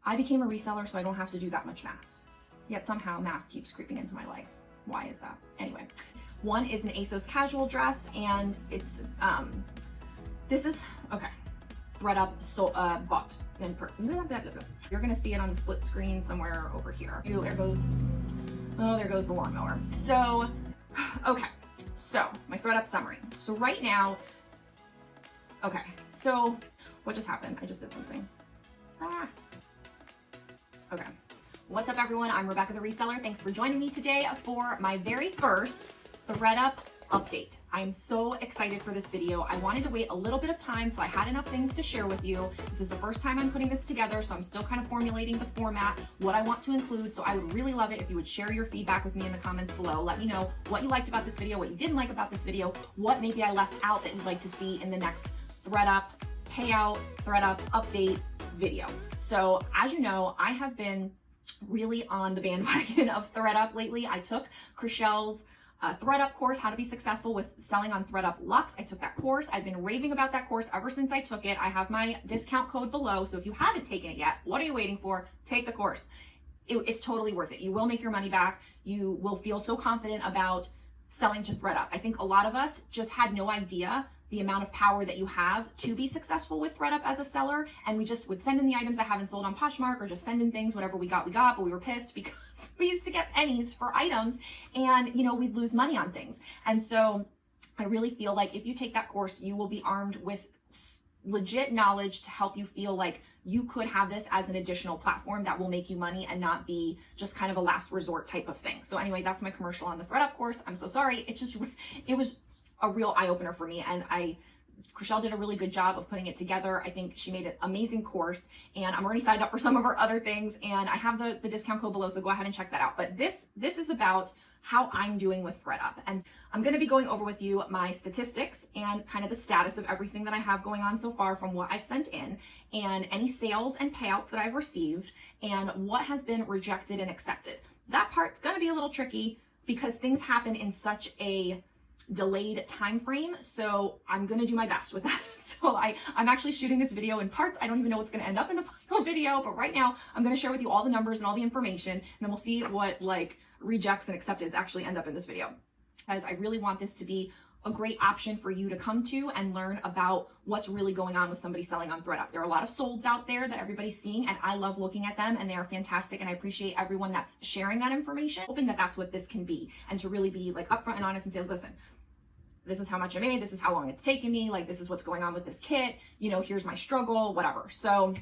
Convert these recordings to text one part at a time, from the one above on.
I became a reseller so I don't have to do that much math. Yet somehow math keeps creeping into my life. Why is that? Anyway, one is an ASOS casual dress, and it's, this is, okay, THREDUP bought. You're gonna see it on the split screen somewhere over here. There goes, oh, there goes the lawnmower. So, okay, so my THREDUP summary. So right now, okay, so what just happened? I just did something. Okay. What's up, everyone? I'm Rebecca the Reseller. Thanks for joining me today for my very first THREDUP update. I'm so excited for this video. I wanted to wait a little bit of time so I had enough things to share with you. This is the first time I'm putting this together, so I'm still kind of formulating the format, what I want to include. So I would really love it if you would share your feedback with me in the comments below. Let me know what you liked about this video, what you didn't like about this video, what maybe I left out that you'd like to see in the next THREDUP payout, THREDUP update video. So as you know, I have been really on the bandwagon of THREDUP lately. I took Chriselle's THREDUP course, How to Be Successful with Selling on THREDUP Luxe. I took that course. I've been raving about that course ever since I took it. I have my discount code below. So if you haven't taken it yet, what are you waiting for? Take the course. It's totally worth it. You will make your money back. You will feel so confident about selling to THREDUP. I think a lot of us just had no idea the amount of power that you have to be successful with THREDUP as a seller. And we just would send in the items that haven't sold on Poshmark, or just send in things, whatever we got, but we were pissed because we used to get pennies for items, and we'd lose money on things. And so I really feel like if you take that course, you will be armed with legit knowledge to help you feel like you could have this as an additional platform that will make you money and not be just kind of a last resort type of thing. So anyway, that's my commercial on the THREDUP course. I'm so sorry. It was a real eye-opener for me, and Chriselle did a really good job of putting it together. I think she made an amazing course, and I'm already signed up for some of her other things, and I have the discount code below, so go ahead and check that out. But this is about how I'm doing with THREDUP, and I'm going to be going over with you my statistics and kind of the status of everything that I have going on so far from what I've sent in, and any sales and payouts that I've received, and what has been rejected and accepted. That part's going to be a little tricky because things happen in such a delayed time frame, so I'm gonna do my best with that. So I'm actually shooting this video in parts. I don't even know what's gonna end up in the final video, but right now I'm gonna share with you all the numbers and all the information, and then we'll see what rejects and acceptance actually end up in this video, as I really want this to be a great option for you to come to and learn about what's really going on with somebody selling on THREDUP. There are a lot of solds out there that everybody's seeing, and I love looking at them, and they are fantastic, and I appreciate everyone that's sharing that information, hoping that that's what this can be, and to really be upfront and honest and say, listen, this is how much I made, this is how long it's taken me, this is what's going on with this kit, here's my struggle, whatever. So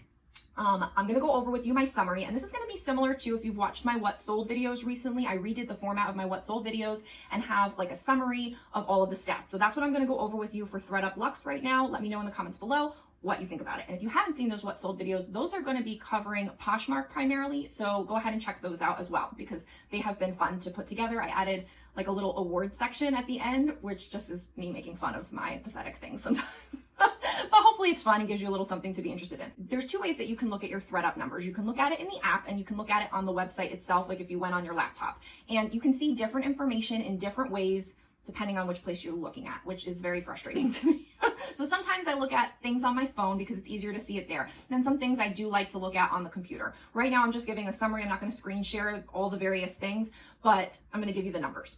I'm gonna go over with you my summary, and this is gonna be similar to if you've watched my What Sold videos recently. I redid the format of my What Sold videos and have a summary of all of the stats. So that's what I'm gonna go over with you for THREDUP Luxe right now. Let me know in the comments below what you think about it. And if you haven't seen those What Sold videos, those are going to be covering Poshmark primarily. So go ahead and check those out as well, because they have been fun to put together. I added a little award section at the end, which just is me making fun of my pathetic things sometimes. But hopefully it's fun and gives you a little something to be interested in. There's two ways that you can look at your THREDUP numbers. You can look at it in the app, and you can look at it on the website itself, if you went on your laptop. And you can see different information in different ways depending on which place you're looking at, which is very frustrating to me. So sometimes I look at things on my phone because it's easier to see it there. Then some things I do like to look at on the computer. Right now I'm just giving a summary. I'm not going to screen share all the various things, but I'm going to give you the numbers.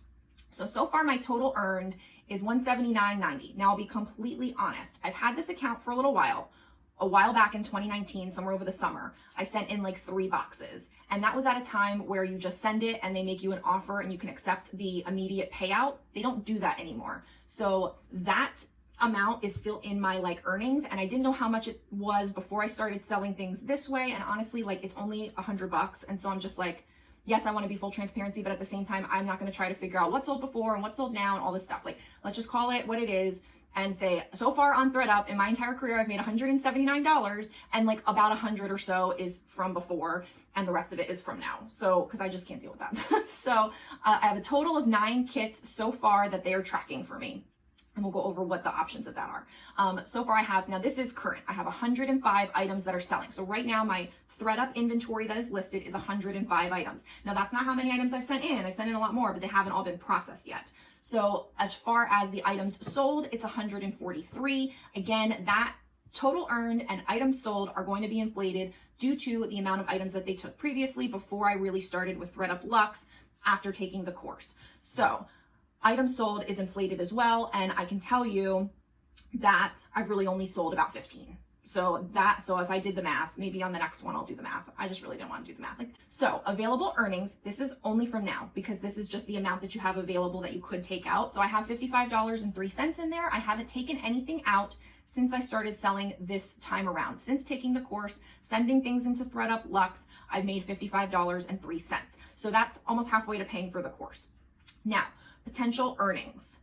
So far my total earned is $179.90. Now I'll be completely honest. I've had this account for a little while. A while back in 2019, somewhere over the summer, I sent in 3 boxes. And that was at a time where you just send it and they make you an offer and you can accept the immediate payout. They don't do that anymore. So that amount is still in my earnings, and I didn't know how much it was before I started selling things this way. And honestly, it's only $100. And so I'm just yes, I want to be full transparency, but at the same time, I'm not going to try to figure out what sold before and what sold now and all this stuff. Let's just call it what it is. And say, so far on THREDUP, in my entire career, I've made $179, and about 100 or so is from before, and the rest of it is from now. So, because I just can't deal with that. So, I have a total of 9 kits so far that they are tracking for me. And we'll go over what the options of that are. So far I have, now this is current, I have 105 items that are selling. So right now my THREDUP inventory that is listed is 105 items. Now that's not how many items I've sent in. I've sent in a lot more, but they haven't all been processed yet. So as far as the items sold, it's 143. Again, that total earned and items sold are going to be inflated due to the amount of items that they took previously before I really started with THREDUP Luxe after taking the course. So items sold is inflated as well, and I can tell you that I've really only sold about 15. So if I did the math, maybe on the next one I'll do the math. I just really didn't want to do the math. So available earnings, this is only from now because this is just the amount that you have available that you could take out. So I have $55.03 in there. I haven't taken anything out since I started selling this time around. Since taking the course, sending things into THREDUP Luxe, I've made $55.03. So that's almost halfway to paying for the course. Now, potential earnings,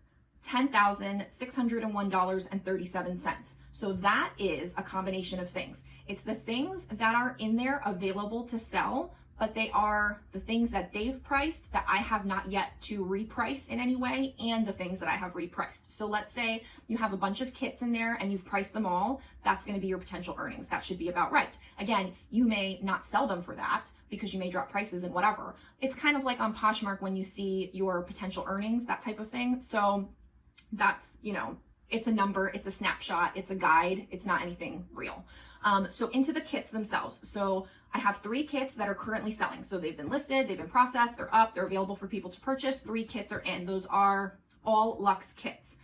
$10,601.37. So that is a combination of things. It's the things that are in there available to sell, but they are the things that they've priced that I have not yet to reprice in any way, and the things that I have repriced. So let's say you have a bunch of kits in there and you've priced them all. That's going to be your potential earnings. That should be about right. Again, you may not sell them for that because you may drop prices and whatever. It's kind of like on Poshmark when you see your potential earnings, that type of thing. So that's, it's a number, it's a snapshot, it's a guide, it's not anything real. So into the kits themselves. So I have 3 kits that are currently selling. So they've been listed, they've been processed, they're up, they're available for people to purchase. 3 kits are in. Those are all Luxe kits.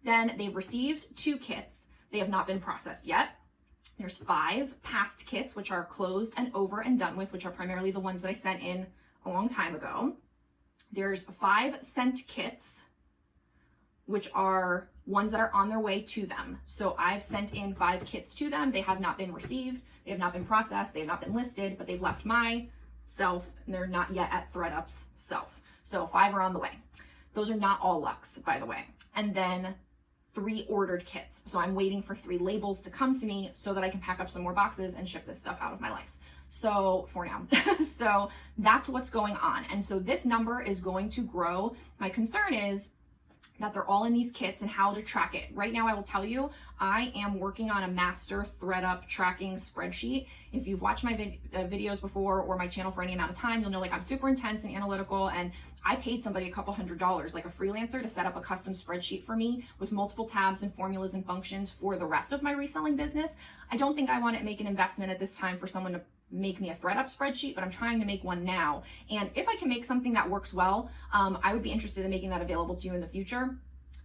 Then they've received 2 kits. They have not been processed yet. There's 5 past kits, which are closed and over and done with, which are primarily the ones that I sent in a long time ago. There's 5 sent kits, which are ones that are on their way to them. So I've sent in 5 kits to them. They have not been received. They have not been processed. They have not been listed, but they've left my self and they're not yet at THREDUP's self. So 5 are on the way. Those are not all Luxe, by the way. And then 3 ordered kits. So I'm waiting for 3 labels to come to me so that I can pack up some more boxes and ship this stuff out of my life. So for now, so that's what's going on. And so this number is going to grow. My concern is that they're all in these kits and how to track it. Right now, I will tell you, I am working on a master THREDUP tracking spreadsheet. If you've watched my videos before or my channel for any amount of time, you'll know like I'm super intense and analytical, and I paid somebody a couple $100s, like a freelancer, to set up a custom spreadsheet for me with multiple tabs and formulas and functions for the rest of my reselling business. I don't think I want to make an investment at this time for someone to make me a THREDUP spreadsheet, but I'm trying to make one now. And if I can make something that works well, I would be interested in making that available to you in the future.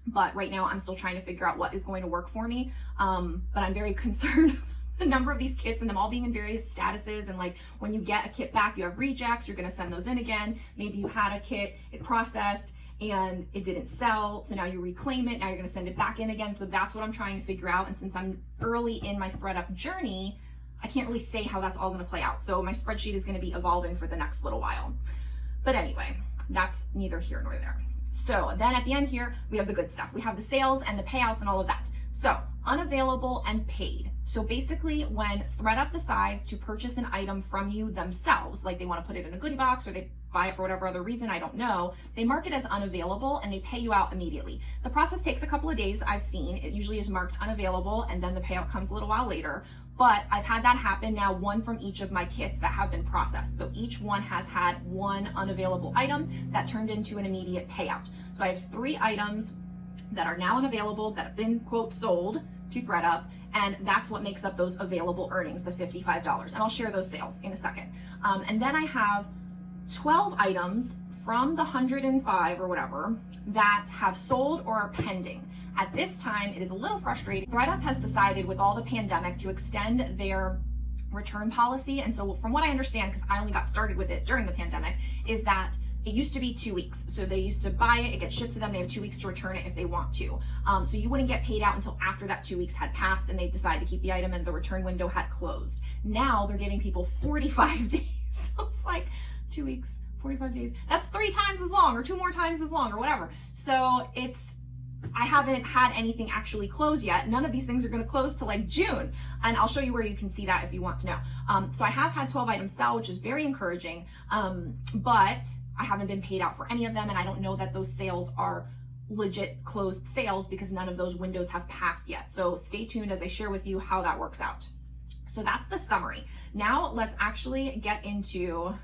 But right now I'm still trying to figure out what is going to work for me. But I'm very concerned the number of these kits and them all being in various statuses. And like when you get a kit back, you have rejects, you're going to send those in again. Maybe you had a kit, it processed and it didn't sell. So now you reclaim it. Now you're going to send it back in again. So that's what I'm trying to figure out. And since I'm early in my THREDUP journey, I can't really say how that's all going to play out. So my spreadsheet is going to be evolving for the next little while. But anyway, that's neither here nor there. So then at the end here, we have the good stuff. We have the sales and the payouts and all of that. So unavailable and paid. So basically when THREDUP decides to purchase an item from you themselves, like they want to put it in a goodie box or they buy it for whatever other reason, I don't know, they mark it as unavailable and they pay you out immediately. The process takes a couple of days, I've seen. It usually is marked unavailable and then the payout comes a little while later. But I've had that happen now, 1 from each of my kits that have been processed. So each one has had 1 unavailable item that turned into an immediate payout. So I have 3 items that are now unavailable that have been, quote, sold to THREDUP. And that's what makes up those available earnings, the $55. And I'll share those sales in a second. And then I have 12 items from the 105 or whatever that have sold or are pending. At this time, it is a little frustrating. THREDUP has decided with all the pandemic to extend their return policy. And so from what I understand, because I only got started with it during the pandemic, is that it used to be 2 weeks. So they used to buy it, it gets shipped to them, they have 2 weeks to return it if they want to. So you wouldn't get paid out until after that 2 weeks had passed and they decided to keep the item and the return window had closed. Now they're giving people 45 days. So it's like 2 weeks, 45 days. That's 3 times as long or 2 more times as long or whatever. So I haven't had anything actually close yet. None of these things are going to close till like June. And I'll show you where you can see that if you want to know. So I have had 12 items sell, which is very encouraging. But I haven't been paid out for any of them. And I don't know that those sales are legit closed sales because none of those windows have passed yet. So stay tuned as I share with you how that works out. So that's the summary. Now let's actually get into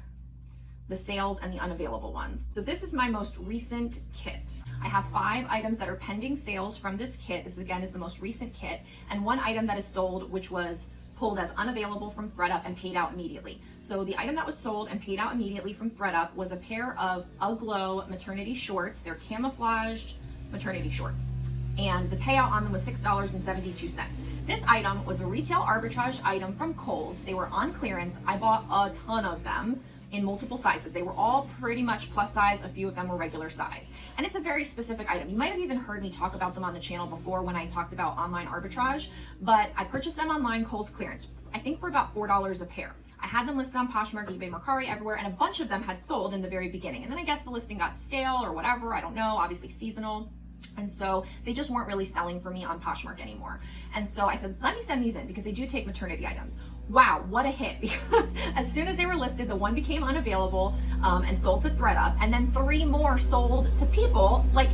the sales and the unavailable ones. So this is my most recent kit. I have 5 items that are pending sales from this kit. This again is the most recent kit, and 1 item that is sold, which was pulled as unavailable from THREDUP and paid out immediately. So the item that was sold and paid out immediately from THREDUP was a pair of Uglow maternity shorts. They're camouflaged maternity shorts, and the payout on them was $6.72. This item was a retail arbitrage item from Kohl's. They were on clearance. I bought a ton of them in multiple sizes. They were all pretty much plus size. A few of them were regular size. And it's a very specific item. You might have even heard me talk about them on the channel before when I talked about online arbitrage, but I purchased them online, Kohl's clearance, I think for about $4 a pair. I had them listed on Poshmark, eBay, Mercari, everywhere, and a bunch of them had sold in the very beginning. And then I guess the listing got stale or whatever, I don't know, obviously seasonal. And so they just weren't really selling for me on Poshmark anymore. And so I said, let me send these in because they do take maternity items. Wow, what a hit, because as soon as they were listed, the one became unavailable and sold to THREDUP, and then 3 more sold to people like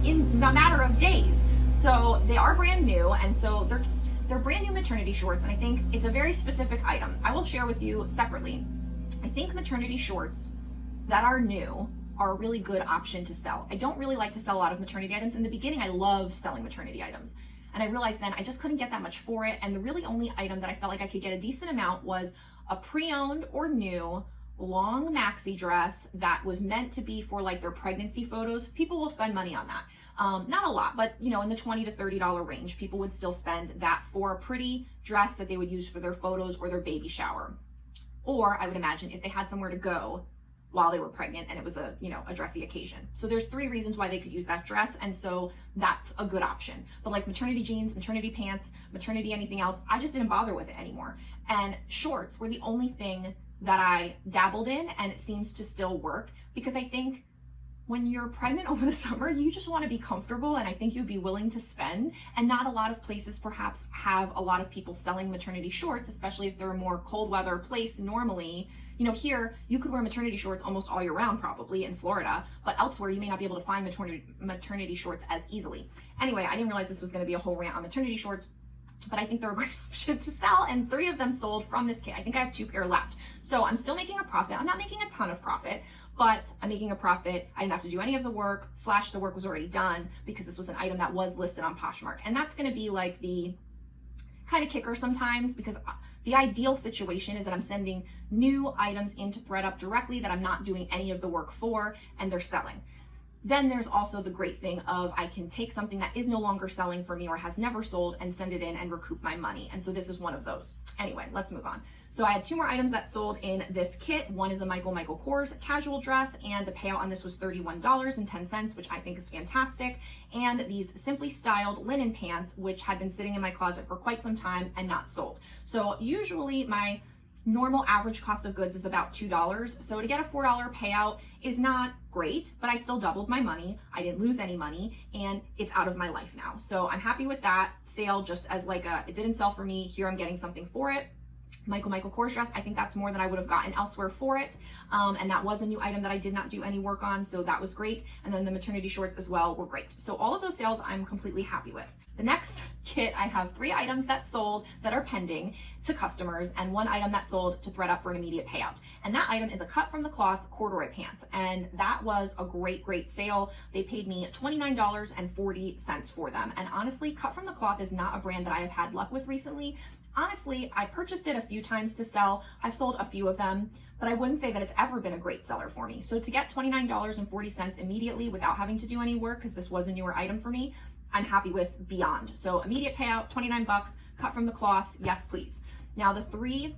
in a matter of days. So they are brand new, and so they're brand new maternity shorts, and I think it's a very specific item. I will share with you separately. I think maternity shorts that are new are a really good option to sell. I don't really like to sell a lot of maternity items. In the beginning, I loved selling maternity items. And I realized then I just couldn't get that much for it. And the really only item that I felt like I could get a decent amount was a pre-owned or new long maxi dress that was meant to be for like their pregnancy photos. People will spend money on that. Not a lot, but you know, in the $20 to $30 range, people would still spend that for a pretty dress that they would use for their photos or their baby shower. Or I would imagine if they had somewhere to go while they were pregnant and it was a, you know, a dressy occasion. So there's 3 reasons why they could use that dress. And so that's a good option. But like maternity jeans, maternity pants, maternity anything else, I just didn't bother with it anymore. And shorts were the only thing that I dabbled in, and it seems to still work, because I think when you're pregnant over the summer, you just want to be comfortable, and I think you'd be willing to spend. And not a lot of places perhaps have a lot of people selling maternity shorts, especially if they're a more cold weather place normally. You know, here you could wear maternity shorts almost all year round, probably in Florida, but elsewhere you may not be able to find maternity shorts as easily. Anyway, I didn't realize this was going to be a whole rant on maternity shorts, but I think they're a great option to sell, and 3 of them sold from this kit. I think I have 2 pair left. So I'm still making a profit. I'm not making a ton of profit, but I'm making a profit. I didn't have to do any of the work, / the work was already done because this was an item that was listed on Poshmark. And that's going to be like the kind of kicker sometimes, because the ideal situation is that I'm sending new items into THREDUP directly that I'm not doing any of the work for, and they're selling. Then there's also the great thing of I can take something that is no longer selling for me or has never sold and send it in and recoup my money. And so this is one of those. Anyway, let's move on. So I had 2 more items that sold in this kit. One is a Michael Kors casual dress, and the payout on this was $31.10, which I think is fantastic. And these Simply Styled linen pants, which had been sitting in my closet for quite some time and not sold. So usually my normal average cost of goods is about $2. So to get a $4 payout is not great, but I still doubled my money. I didn't lose any money, and it's out of my life now. So I'm happy with that sale, just as like it didn't sell for me. Here I'm getting something for it. Michael Kors dress, I think that's more than I would have gotten elsewhere for it. And that was a new item that I did not do any work on, so that was great. And then the maternity shorts as well were great. So all of those sales I'm completely happy with. The next kit, I have 3 items that sold that are pending to customers, and 1 item that sold to THREDUP for an immediate payout. And that item is a cut from the cloth corduroy pants. And that was a great sale. They paid me $29.40 for them. And honestly, cut from the cloth is not a brand that I have had luck with recently. Honestly, I purchased it a few times to sell. I've sold a few of them, but I wouldn't say that it's ever been a great seller for me. So to get $29.40 immediately without having to do any work, because this was a newer item for me, I'm happy with beyond. So immediate payout, 29 bucks, cut from the cloth, yes please. Now the 3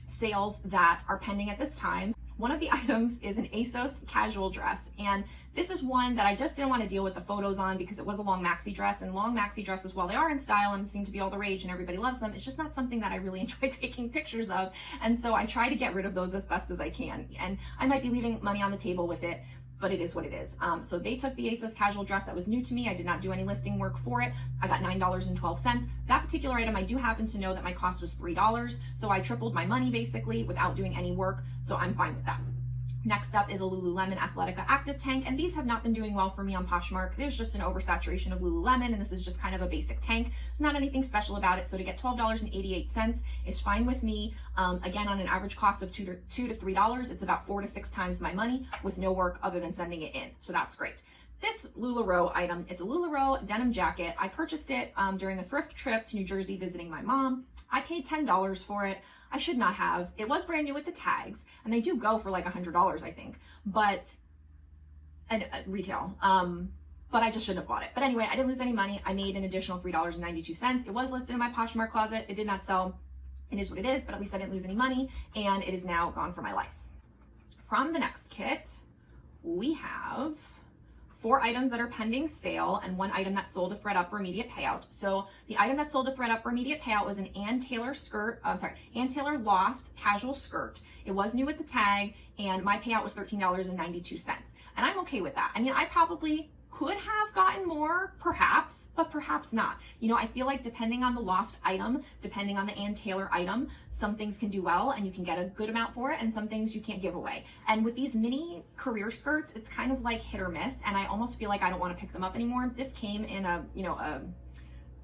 sales that are pending at this time, one of the items is an ASOS casual dress, and this is one that I just didn't want to deal with the photos on because it was a long maxi dress, and long maxi dresses, while they are in style and seem to be all the rage and everybody loves them, it's just not something that I really enjoy taking pictures of, and so I try to get rid of those as best as I can, and I might be leaving money on the table with it, but it is what it is. So they took the ASOS casual dress that was new to me. I did not do any listing work for it. I got $9.12. That particular item, I do happen to know that my cost was $3. So I tripled my money basically without doing any work. So I'm fine with that. Next up is a Lululemon Athletica Active Tank, and these have not been doing well for me on Poshmark. There's just an oversaturation of Lululemon, and this is just kind of a basic tank. It's not anything special about it, so to get $12.88 is fine with me. Again, on an average cost of $2 to $3, it's about 4 to 6 times my money with no work other than sending it in, so that's great. This LuLaRoe item, it's a LuLaRoe denim jacket. I purchased it during a thrift trip to New Jersey visiting my mom. I paid $10 for it. I should not have. It was brand new with the tags, and they do go for like $100, I think, but retail. But I just shouldn't have bought it. But anyway, I didn't lose any money. I made an additional $3.92. It was listed in my Poshmark closet. It did not sell. It is what it is, but at least I didn't lose any money, and it is now gone for my life. From the next kit, we have 4 items that are pending sale and 1 item that sold a THREDUP for immediate payout. So the item that sold a THREDUP for immediate payout was an Ann Taylor Ann Taylor Loft casual skirt. It was new with the tag, and my payout was $13.92. And I'm okay with that. I mean, I probably could have gotten more, perhaps, but perhaps not. You know, I feel like depending on the Loft item, depending on the Ann Taylor item, some things can do well and you can get a good amount for it, and some things you can't give away. And with these mini career skirts, it's kind of like hit or miss, and I almost feel like I don't want to pick them up anymore. This came in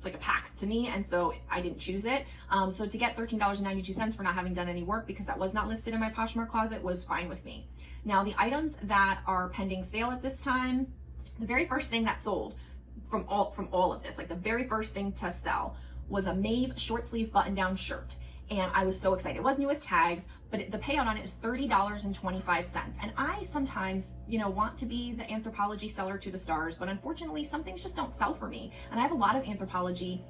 like a pack to me, and so I didn't choose it. So to get $13.92 for not having done any work because that was not listed in my Poshmark closet was fine with me. Now the items that are pending sale at this time, the very first thing that sold from all of this, like the very first thing to sell, was a Maeve short sleeve button down shirt. And I was so excited. It was new with tags, but the payout on it is $30.25. And I sometimes, you know, want to be the Anthropologie seller to the stars, but unfortunately some things just don't sell for me. And I have a lot of Anthropologie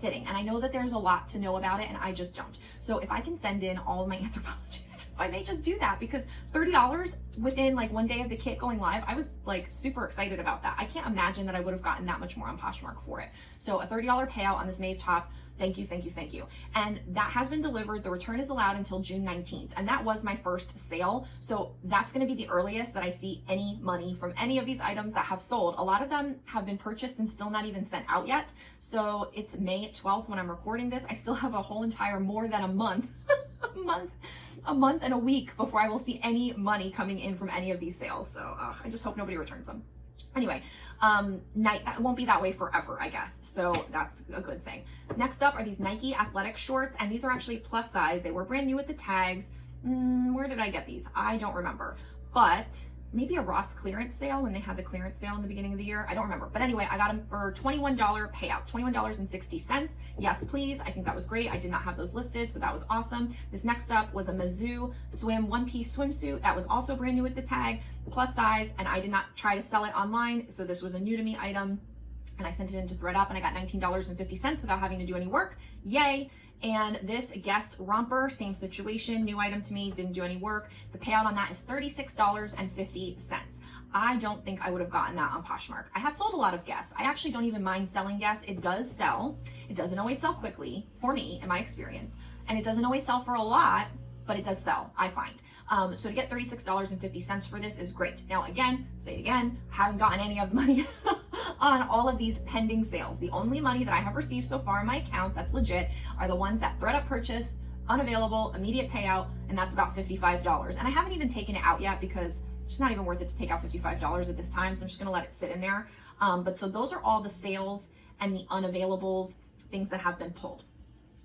sitting, and I know that there's a lot to know about it, and I just don't. So if I can send in all of my Anthropologie stuff, I may just do that, because $30 within like 1 day of the kit going live, I was like super excited about that. I can't imagine that I would have gotten that much more on Poshmark for it. So a $30 payout on this Maeve top. Thank you, thank you, thank you. And that has been delivered. The return is allowed until June 19th. And that was my first sale. So that's gonna be the earliest that I see any money from any of these items that have sold. A lot of them have been purchased and still not even sent out yet. So it's May 12th when I'm recording this. I still have a whole entire more than a month, a month and a week before I will see any money coming in from any of these sales. So I just hope nobody returns them. Anyway, that won't be that way forever, I guess. So that's a good thing. Next up are these Nike athletic shorts, and these are actually plus size. They were brand new with the tags. Where did I get these? I don't remember, but maybe a Ross clearance sale when they had the clearance sale in the beginning of the year. I don't remember. But anyway, I got them for $21 payout, $21.60. Yes, please. I think that was great. I did not have those listed, so that was awesome. This next up was a Mizzou swim one-piece swimsuit that was also brand new with the tag, plus size, and I did not try to sell it online, so this was a new to me item, and I sent it into THREDUP, and I got $19.50 without having to do any work. Yay. And this Guess romper, same situation, new item to me, didn't do any work. The payout on that is $36.50. I don't think I would have gotten that on Poshmark. I have sold a lot of Guess. I actually don't even mind selling Guess. It does sell. It doesn't always sell quickly, for me, in my experience. And it doesn't always sell for a lot, but it does sell, I find. So to get $36.50 for this is great. Now again, say it again, haven't gotten any of the money on all of these pending sales. The only money that I have received so far in my account that's legit are the ones that THREDUP purchased, unavailable, immediate payout, and that's about $55. And I haven't even taken it out yet because it's just not even worth it to take out $55 at this time, so I'm just gonna let it sit in there. But so those are all the sales and the unavailables, things that have been pulled.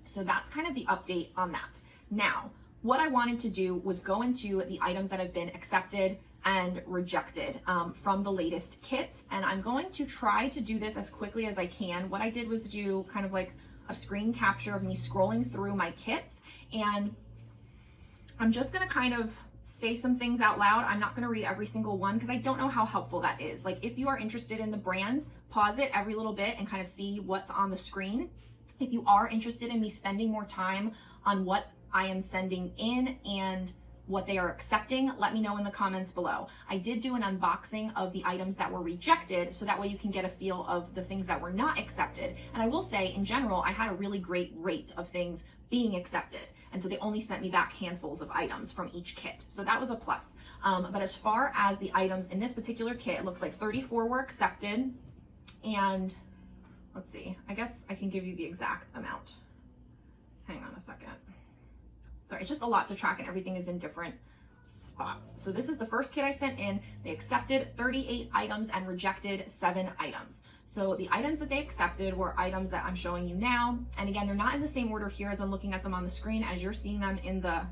So that's kind of the update on that. Now, what I wanted to do was go into the items that have been accepted and rejected from the latest kits. And I'm going to try to do this as quickly as I can. What I did was do kind of like a screen capture of me scrolling through my kits. And I'm just gonna kind of say some things out loud. I'm not gonna read every single one because I don't know how helpful that is. Like if you are interested in the brands, pause it every little bit and kind of see what's on the screen. If you are interested in me spending more time on what I am sending in and what they are accepting, let me know in the comments below. I did do an unboxing of the items that were rejected, so that way you can get a feel of the things that were not accepted. And I will say, in general, I had a really great rate of things being accepted. And so they only sent me back handfuls of items from each kit. So that was a plus. But as far as the items in this particular kit, it looks like 34 were accepted. And let's see, I guess I can give you the exact amount. Hang on a second. Sorry, it's just a lot to track and everything is in different spots. So this is the first kit I sent in. They accepted 38 items and rejected 7 items. So the items that they accepted were items that I'm showing you now. And again, they're not in the same order here as I'm looking at them on the screen as you're seeing them in the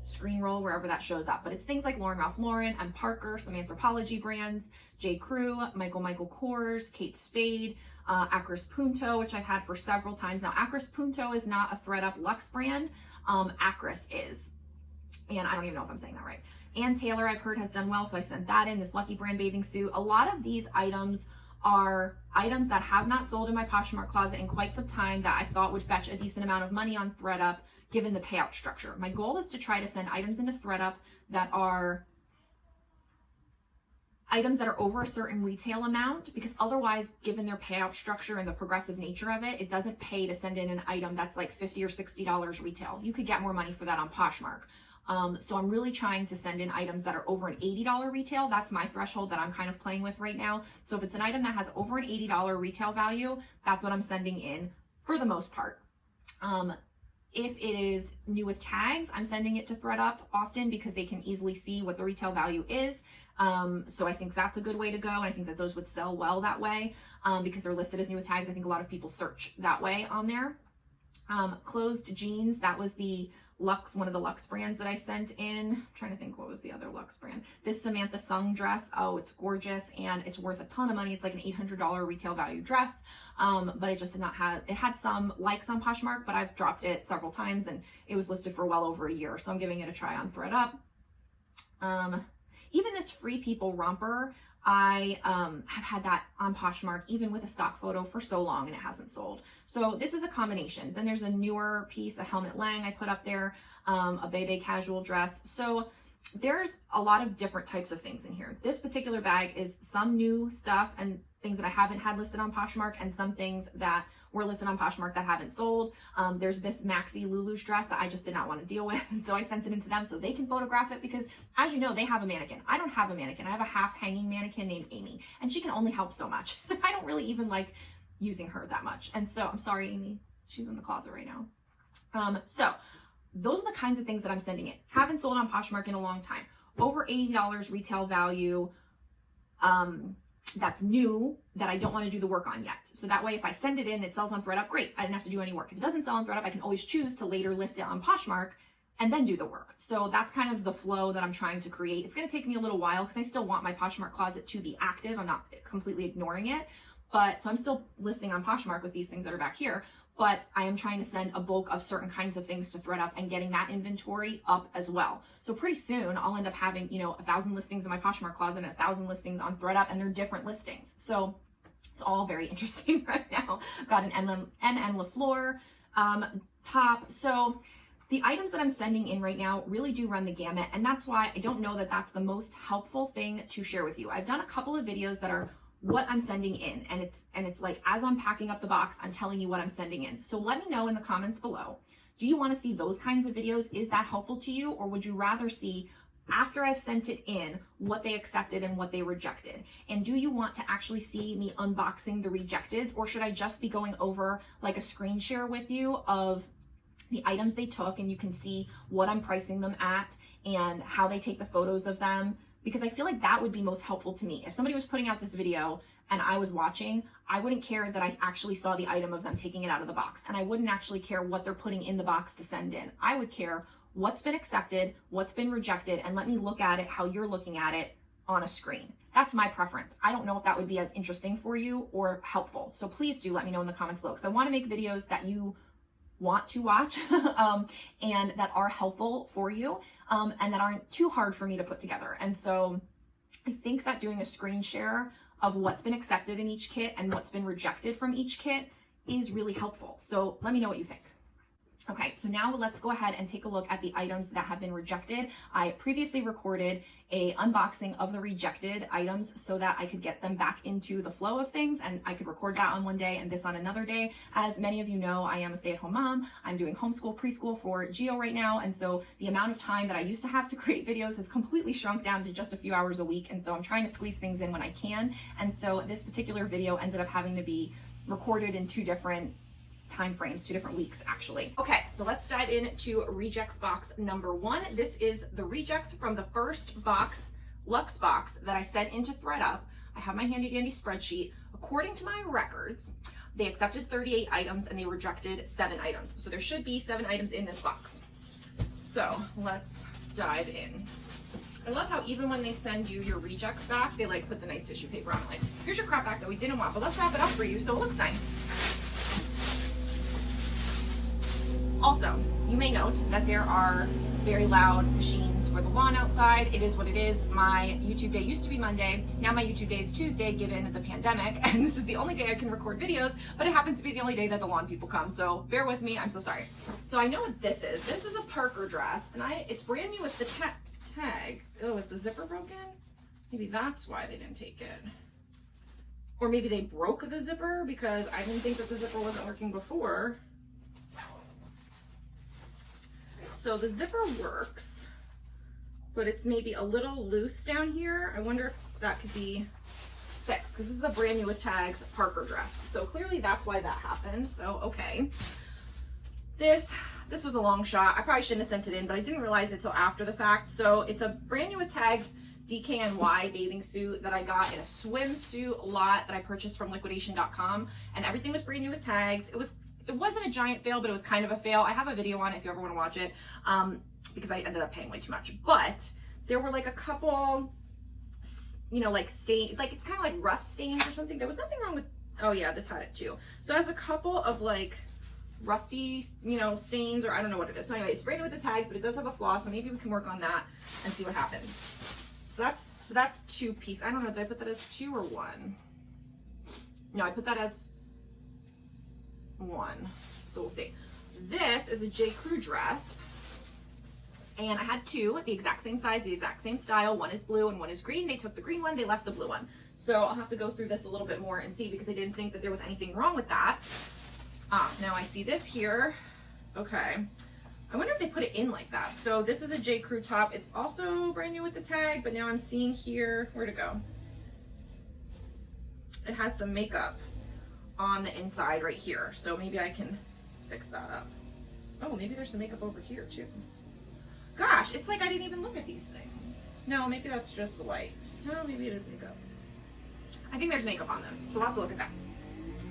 screen roll, wherever that shows up. But it's things like Lauren Ralph Lauren, M. Parker, some Anthropologie brands, J. Crew, Michael Kors, Kate Spade, Acris Punto, which I've had for several times now. Acris Punto is not a THREDUP Luxe brand. Acris is. And I don't even know if I'm saying that right. Ann Taylor, I've heard, has done well, so I sent that in, this Lucky Brand bathing suit. A lot of these items are items that have not sold in my Poshmark closet in quite some time that I thought would fetch a decent amount of money on THREDUP, given the payout structure. My goal is to try to send items into THREDUP that are items that are over a certain retail amount, because otherwise, given their payout structure and the progressive nature of it, it doesn't pay to send in an item that's like $50 or $60 retail. You could get more money for that on Poshmark. So I'm really trying to send in items that are over an $80 retail. That's my threshold that I'm kind of playing with right now. So if it's an item that has over an $80 retail value, that's what I'm sending in for the most part. If it is new with tags, I'm sending it to THREDUP often because they can easily see what the retail value is. So I think that's a good way to go. And I think that those would sell well that way because they're listed as new with tags. I think a lot of people search that way on there. Closed jeans, that was the Luxe, one of the Luxe brands that I sent in. I'm trying to think what was the other Luxe brand. This Samantha Sung dress, oh, it's gorgeous and it's worth a ton of money. It's like an $800 retail value dress, but it just did not have, it had some likes on Poshmark, but I've dropped it several times and it was listed for well over a year. So I'm giving it a try on THREDUP. Even this Free People romper, I have had that on Poshmark, even with a stock photo, for so long, and it hasn't sold. So this is a combination. Then there's a newer piece, a Helmut Lang I put up there, a Bebe casual dress. So there's a lot of different types of things in here. This particular bag is some new stuff and things that I haven't had listed on Poshmark, and some things that were listed on Poshmark that haven't sold. There's this Maxi Lulu's dress that I just did not want to deal with, and so I sent it into them so they can photograph it, because as you know, they have a mannequin. I don't have a mannequin. I have a half hanging mannequin named Amy, and she can only help so much. I don't really even like using her that much. And so I'm sorry, Amy, she's in the closet right now. So those are the kinds of things that I'm sending in. Haven't sold on Poshmark in a long time. Over $80 retail value. That's new, that I don't want to do the work on yet. So that way, if I send it in, it sells on THREDUP, great. I didn't have to do any work. If it doesn't sell on THREDUP, I can always choose to later list it on Poshmark and then do the work. So that's kind of the flow that I'm trying to create. It's going to take me a little while because I still want my Poshmark closet to be active. I'm not completely ignoring it. But so I'm still listing on Poshmark with these things that are back here. But I am trying to send a bulk of certain kinds of things to THREDUP and getting that inventory up as well. So pretty soon I'll end up having, 1,000 listings in my Poshmark closet and 1,000 listings on THREDUP, and they're different listings. So it's all very interesting right now. I've got an NN LaFleur top. So the items that I'm sending in right now really do run the gamut. And that's why I don't know that that's the most helpful thing to share with you. I've done a couple of videos that are what I'm sending in, and it's like, as I'm packing up the box, I'm telling you what I'm sending in. So let me know in the comments below, do you want to see those kinds of videos? Is that helpful to you? Or would you rather see, after I've sent it in, what they accepted and what they rejected? And do you want to actually see me unboxing the rejecteds, or should I just be going over like a screen share with you of the items they took, and you can see what I'm pricing them at and how they take the photos of them? Because I feel like that would be most helpful to me. If somebody was putting out this video and I was watching, I wouldn't care that I actually saw the item of them taking it out of the box. And I wouldn't actually care what they're putting in the box to send in. I would care what's been accepted, what's been rejected, and let me look at it how you're looking at it on a screen. That's my preference. I don't know if that would be as interesting for you or helpful. So please do let me know in the comments below, because I want to make videos that you want to watch and that are helpful for you, and that aren't too hard for me to put together. And so I think that doing a screen share of what's been accepted in each kit and what's been rejected from each kit is really helpful. So let me know what you think. Okay, so now let's go ahead and take a look at the items that have been rejected. I previously recorded a unboxing of the rejected items so that I could get them back into the flow of things, and I could record that on one day and this on another day. As many of you know, I am a stay-at-home mom. I'm doing homeschool preschool for Geo right now, and so the amount of time that I used to have to create videos has completely shrunk down to just a few hours a week, and so I'm trying to squeeze things in when I can. And so this particular video ended up having to be recorded in two different time frames, 2 different weeks actually. Okay, so let's dive into rejects box number 1. This is the rejects from the first box, Luxe box, that I sent into THREDUP. I have my handy dandy spreadsheet. According to my records, they accepted 38 items and they rejected 7 items. So there should be 7 items in this box. So let's dive in. I love how even when they send you your rejects back, they like put the nice tissue paper on it. Like, here's your crap back that we didn't want, but let's wrap it up for you so it looks nice. Also, you may note that there are very loud machines for the lawn outside. It is what it is. My YouTube day used to be Monday. Now my YouTube day is Tuesday given the pandemic, and this is the only day I can record videos, but it happens to be the only day that the lawn people come. So bear with me, I'm so sorry. So I know what this is. This is a Parker dress, and it's brand new with the tag. Oh, is the zipper broken? Maybe that's why they didn't take it. Or maybe they broke the zipper because I didn't think that the zipper wasn't working before. So the zipper works, but it's maybe a little loose down here. I wonder if that could be fixed because this is a brand new with tags Parker dress. So clearly that's why that happened. So, okay. This was a long shot. I probably shouldn't have sent it in, but I didn't realize it till after the fact. So it's a brand new with tags DKNY bathing suit that I got in a swimsuit lot that I purchased from liquidation.com, and everything was brand new with tags. It wasn't a giant fail, but it was kind of a fail. I have a video on it if you ever want to watch it, because I ended up paying way too much. But there were like a couple, you know, like stain, like it's kind of like rust stains or something. There was nothing wrong with, oh yeah, this had it too. So it has a couple of like rusty, you know, stains, or I don't know what it is. So anyway, it's brand new with the tags, but it does have a flaw, so maybe we can work on that and see what happens. So that's 2 pieces. I don't know, did I put that as 2 or 1? No, I put that as 1, so we'll see. This is a J. Crew dress, and I had 2, the exact same size, the exact same style. 1 is blue and 1 is green. They took the green one, they left the blue one. So I'll have to go through this a little bit more and see, because I didn't think that there was anything wrong with that. Now I see this here. Okay, I wonder if they put it in like that. So this is a J. Crew top. It's also brand new with the tag, but now I'm seeing here, where'd it go? It has some makeup on the inside right here, so maybe I can fix that up. Oh, maybe there's some makeup over here too. Gosh, it's like I didn't even look at these things. No, maybe that's just the white. No, maybe it is makeup. I think there's makeup on this, so we'll have to look at that.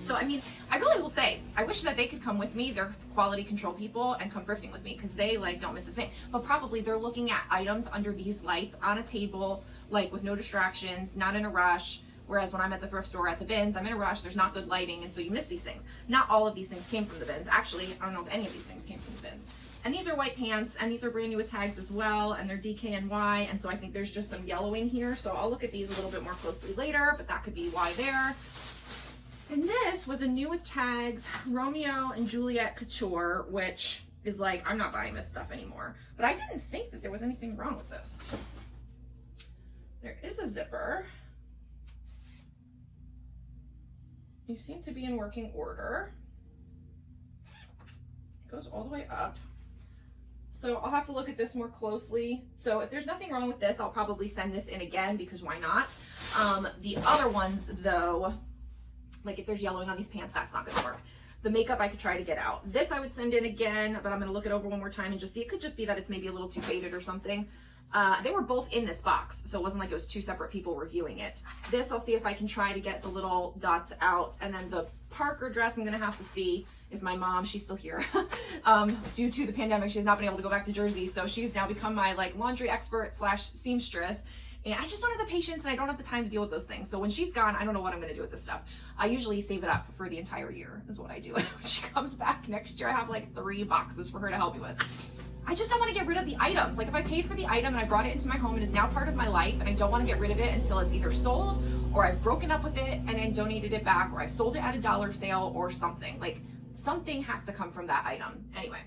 So, I mean, I really will say, I wish that they could come with me, they're quality control people, and come thrifting with me, because they like don't miss a thing. But probably they're looking at items under these lights on a table, like with no distractions, not in a rush. Whereas when I'm at the thrift store at the bins, I'm in a rush, there's not good lighting, and so you miss these things. Not all of these things came from the bins. Actually, I don't know if any of these things came from the bins. And these are white pants, and these are brand new with tags as well, and they're DKNY, and so I think there's just some yellowing here. So I'll look at these a little bit more closely later, but that could be why there. And this was a new with tags Romeo and Juliet Couture, which is like, I'm not buying this stuff anymore. But I didn't think that there was anything wrong with this. There is a zipper. You seem to be in working order. It goes all the way up. So I'll have to look at this more closely. So if there's nothing wrong with this, I'll probably send this in again, because why not? The other ones though, like if there's yellowing on these pants, that's not gonna work. The makeup I could try to get out. This I would send in again, but I'm gonna look it over one more time and just see. It could just be that it's maybe a little too faded or something. They were both in this box, so it wasn't like it was 2 separate people reviewing it. This, I'll see if I can try to get the little dots out. And then the Parker dress, I'm gonna have to see if my mom, she's still here. Due to the pandemic, she's not been able to go back to Jersey, so she's now become my like laundry expert / seamstress. And I just don't have the patience, and I don't have the time to deal with those things. So when she's gone, I don't know what I'm gonna do with this stuff. I usually save it up for the entire year, is what I do. When she comes back next year, I have like 3 boxes for her to help me with. I just don't want to get rid of the items. Like if I paid for the item and I brought it into my home and is now part of my life, and I don't want to get rid of it until it's either sold, or I've broken up with it and then donated it back, or I've sold it at a dollar sale or something. Like something has to come from that item. Anyway,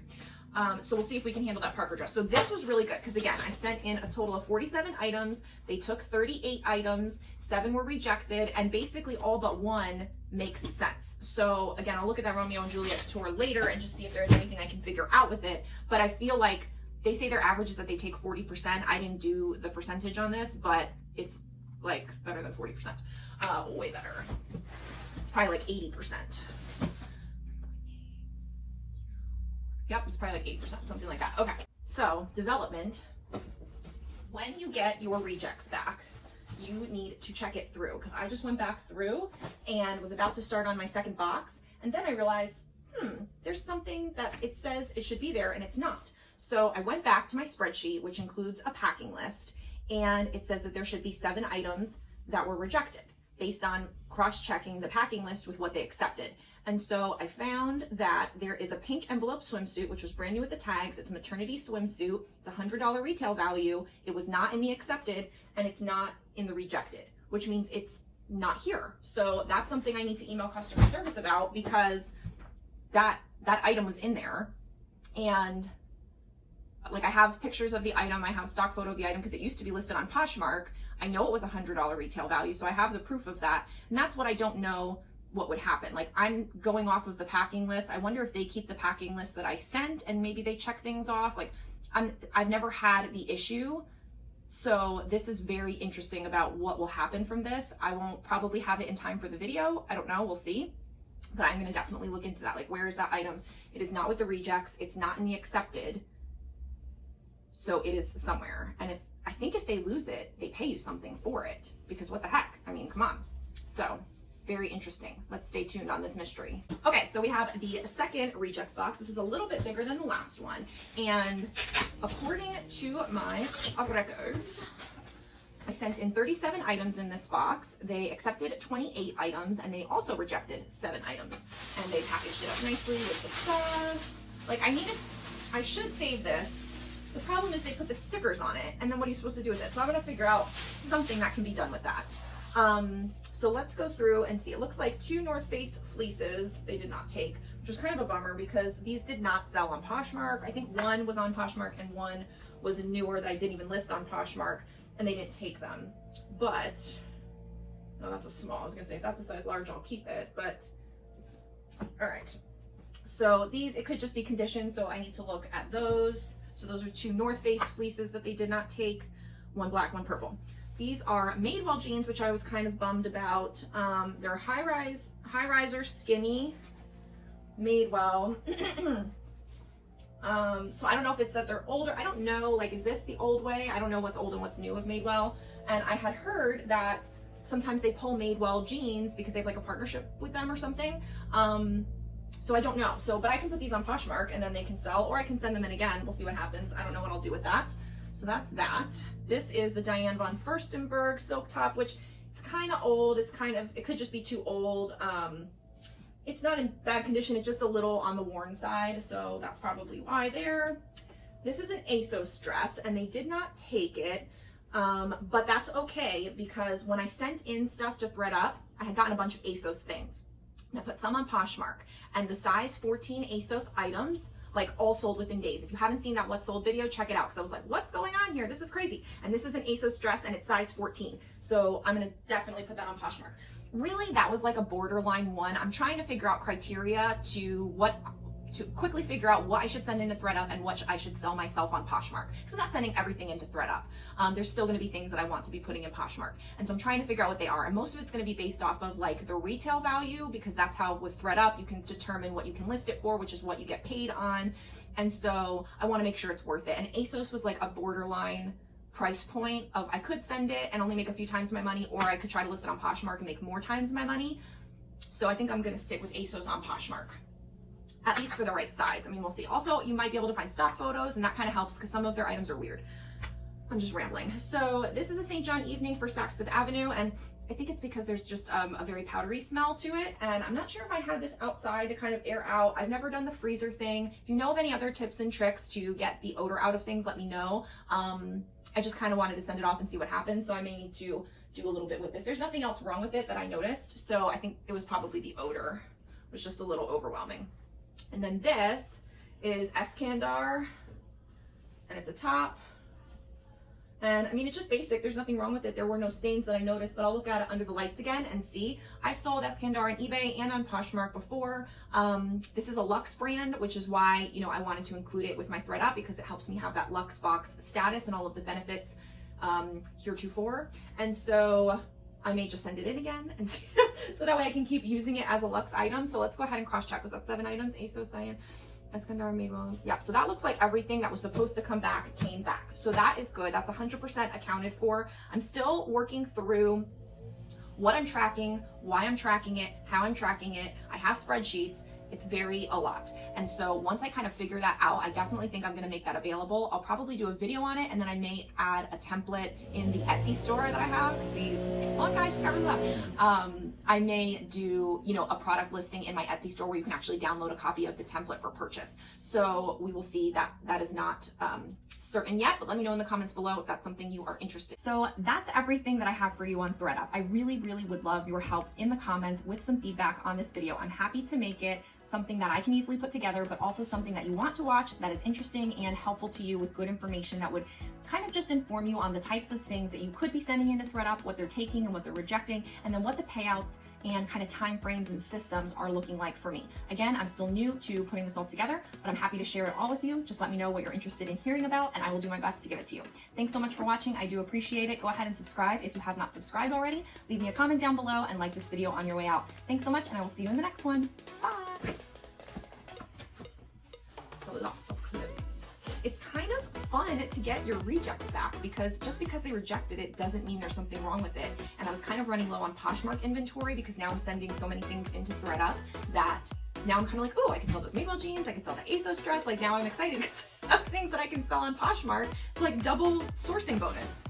so we'll see if we can handle that Parker dress. So this was really good because again, I sent in a total of 47 items. They took 38 items, 7 were rejected, and basically all but 1 makes sense. So again, I'll look at that Romeo and Juliet Couture later and just see if there's anything I can figure out with it. But I feel like they say their average is that they take 40%. I didn't do the percentage on this, but it's like better than 40%. Way better. It's probably like 80%. Yep, it's probably like 8%, something like that. Okay, so development, when you get your rejects back, you need to check it through, because I just went back through and was about to start on my second box, and then I realized, there's something that it says it should be there and it's not. So I went back to my spreadsheet, which includes a packing list, and it says that there should be 7 items that were rejected based on cross-checking the packing list with what they accepted. And so I found that there is a pink envelope swimsuit, which was brand new with the tags. It's a maternity swimsuit. It's $100 retail value. It was not in the accepted, and it's not in the rejected, which means it's not here. So that's something I need to email customer service about, because that item was in there. And like, I have pictures of the item. I have a stock photo of the item because it used to be listed on Poshmark. I know it was $100 retail value, so I have the proof of that. And that's what I don't know what would happen. Like, I'm going off of the packing list. I wonder if they keep the packing list that I sent and maybe they check things off. Like, I've never had the issue. So this is very interesting about what will happen from this. I won't probably have it in time for the video. I don't know, we'll see. But I'm gonna definitely look into that. Like, where is that item? It is not with the rejects. It's not in the accepted. So it is somewhere. And I think if they lose it, they pay you something for it, because what the heck? I mean, come on. So very interesting. Let's stay tuned on this mystery. Okay, so we have the second rejects box. This is a little bit bigger than the last one. And according to my records, I sent in 37 items in this box. They accepted 28 items, and they also rejected 7 items. And they packaged it up nicely with the stuff. Like, I should save this. The problem is they put the stickers on it, and then what are you supposed to do with it? So I'm gonna figure out something that can be done with that. So let's go through and see. It looks like 2 North Face fleeces they did not take, which was kind of a bummer because these did not sell on Poshmark. I think one was on Poshmark and one was newer that I didn't even list on Poshmark, and they didn't take them. But, no, that's a small. I was gonna say, if that's a size large, I'll keep it, but, all right. So these, it could just be conditioned, so I need to look at those. So those are 2 North Face fleeces that they did not take, 1 black, 1 purple. These are Madewell jeans, which I was kind of bummed about. They're high-riser, skinny, Madewell. So I don't know if it's that they're older. I don't know, like, is this the old way? I don't know what's old and what's new of Madewell. And I had heard that sometimes they pull Madewell jeans because they have like a partnership with them or something. So I don't know. So, but I can put these on Poshmark and then they can sell, or I can send them in again. We'll see what happens. I don't know what I'll do with that. So that's that. This is the Diane von Furstenberg silk top, which it's kind of old. It's kind of, it could just be too old. It's not in bad condition. It's just a little on the worn side. So that's probably why there. This is an ASOS dress and they did not take it. But that's okay because when I sent in stuff to THREDUP, I had gotten a bunch of ASOS things. And I put some on Poshmark, and the size 14 ASOS items, like, all sold within days. If you haven't seen that What Sold video, check it out, because I was like, what's going on here? This is crazy. And this is an ASOS dress, and it's size 14. So I'm going to definitely put that on Poshmark. Really, that was like a borderline one. I'm trying to figure out criteria to quickly figure out what I should send into THREDUP and what I should sell myself on Poshmark. Because I'm not sending everything into THREDUP. There's still going to be things that I want to be putting in Poshmark. And so I'm trying to figure out what they are. And most of it's going to be based off of like the retail value, because that's how with THREDUP you can determine what you can list it for, which is what you get paid on. And so I want to make sure it's worth it. And ASOS was like a borderline price point of I could send it and only make a few times my money, or I could try to list it on Poshmark and make more times my money. So I think I'm going to stick with ASOS on Poshmark, at least for the right size. I mean, we'll see. Also, you might be able to find stock photos, and that kind of helps because some of their items are weird. I'm just rambling. So this is a St. John evening for Saks Fifth Avenue, and I think it's because there's just a very powdery smell to it, and I'm not sure if I had this outside to kind of air out. I've never done the freezer thing. If you know of any other tips and tricks to get the odor out of things, let me know. I just kind of wanted to send it off and see what happens, so I may need to do a little bit with this. There's nothing else wrong with it that I noticed, so I think it was probably the odor. It was just a little overwhelming. And then this is Eskandar, and it's a top. And I mean, it's just basic. There's nothing wrong with it. There were no stains that I noticed, but I'll look at it under the lights again and see. I've sold Eskandar on eBay and on Poshmark before. This is a Luxe brand, which is why, you know, I wanted to include it with my THREDUP because it helps me have that Luxe box status and all of the benefits heretofore. And so I may just send it in again and so that way I can keep using it as a Luxe item. So let's go ahead and cross check. Was that 7 items? ASOS, Diane. Eskandar made one. Yeah, so that looks like everything that was supposed to come back came back. So that is good. That's 100% accounted for. I'm still working through what I'm tracking, why I'm tracking it, how I'm tracking it. I have spreadsheets. It's a lot. And so once I kind of figure that out, I definitely think I'm gonna make that available. I'll probably do a video on it, and then I may add a template in the Etsy store that I have. Oh guys, just got really loud. I may do, you know, a product listing in my Etsy store where you can actually download a copy of the template for purchase. So we will see. That is not certain yet, but let me know in the comments below if that's something you are interested in. So that's everything that I have for you on THREDUP. I really would love your help in the comments with some feedback on this video. I'm happy to make it something that I can easily put together, but also something that you want to watch, that is interesting and helpful to you with good information that would kind of just inform you on the types of things that you could be sending into THREDUP, what they're taking and what they're rejecting, and then what the payouts and kind of time frames and systems are looking like for me. Again, I'm still new to putting this all together, but I'm happy to share it all with you. Just let me know what you're interested in hearing about, and I will do my best to give it to you. Thanks so much for watching. I do appreciate it. Go ahead and subscribe if you have not subscribed already. Leave me a comment down below and like this video on your way out. Thanks so much, and I will see you in the next one. Bye. It's kind of fun to get your rejects back, because just because they rejected it doesn't mean there's something wrong with it. And I was kind of running low on Poshmark inventory because now I'm sending so many things into THREDUP that now I'm kind of like, oh, I can sell those Madewell jeans, I can sell the ASOS dress. Like now I'm excited because I have things that I can sell on Poshmark. It's like double sourcing bonus.